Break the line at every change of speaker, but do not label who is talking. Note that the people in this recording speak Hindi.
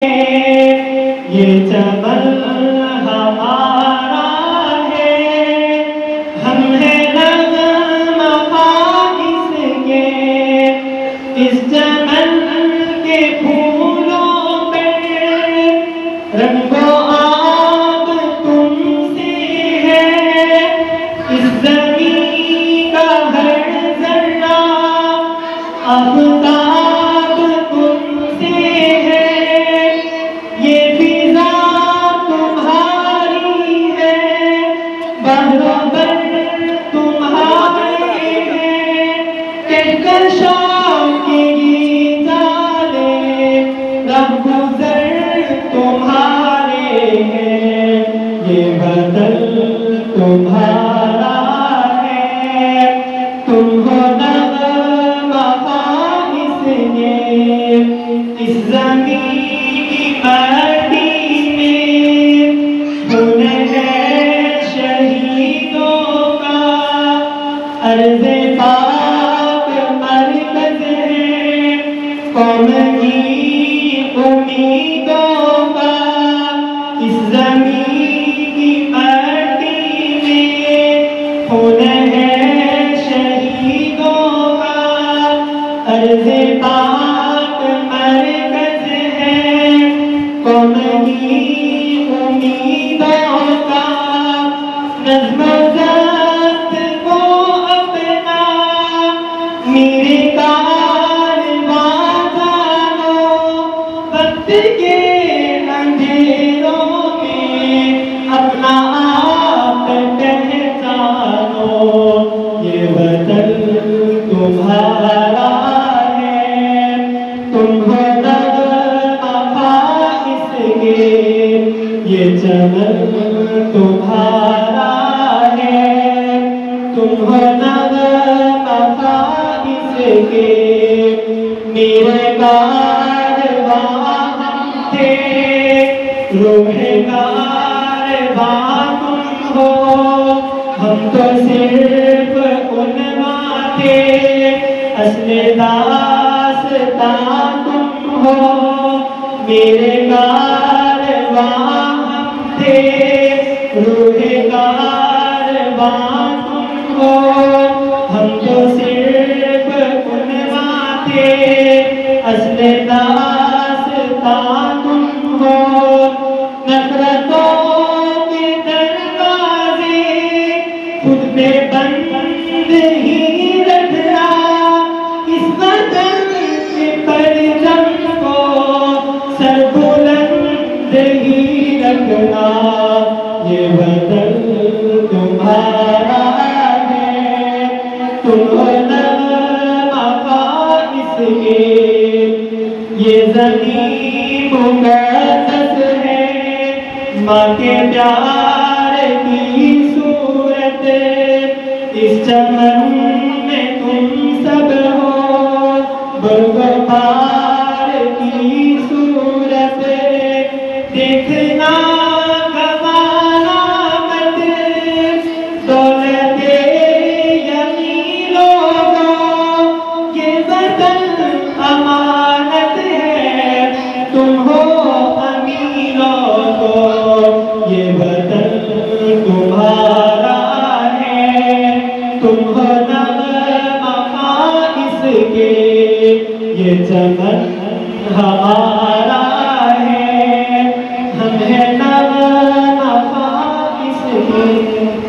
ये चमन हमारा है, हम हैं नग़्मा इसके, इस चमन के फूलों पे रंगो आब तुमसे है, इस ज़मीन का हर ज़र्रा आफ़ताब तुमसे है, ये फिज़ा तुम्हारी है, बहरों तुम्हारे हैं, कहकर शौक़ी जाले रहगुज़र तुम्हारे हैं, ये बदन तुम्हारा है, तुम हो नग़्मा इसके, इस ज़मीन की माटी में खून है शहीदों का, अर्ज़े पाक मरकज़ है कौम की उम्मीदों का, इस ज़मीन की माटी में खून है शहीदों का, अर्ज़े पाक मरकज़ है कौम की उम्मीदों का, नज़्म ज़ब्त को अपना मेरे कारवां जानो, वक्त के अंधेरों में अपना आप पहचानो, ये वतन तुम्हारा है, तुम हो नग़्मा इसके, ये चमन तुम्हारा है, तुम हो नग़्मा इसके, मेरे कारवां थे रूहे कारवां तुम हो, हम तो सिर्फ उनवां थे, असले दास्तां तुम हो, मेरे कारवां थे रूहे कारवां तुम हो, हम तो सिर्फ उनवां थे, असले दास्तां तुम हो, नफ़रतों के दरवाज़े खुद पे बंद ही रखना, इस वतन के परचम को सर बुलंद ही रखना, ये वतन तुम्हारा है, तुम हो नग़्मा इसके, ये ज़मीन मुक़द्दस है, माँ के प्यार की सूरत, इस चमन में तुम सब हो, बुग़बार की सूरत, देखना गवाना मत दौलते यमीन लोगों, ये वतन अमानत है, तुम हो अमीरों को, ये वतन तुम्हारा है, तुम हो नग़्मा इसके, ये चमन हमारा है, हम हैं नग़्मा इसके।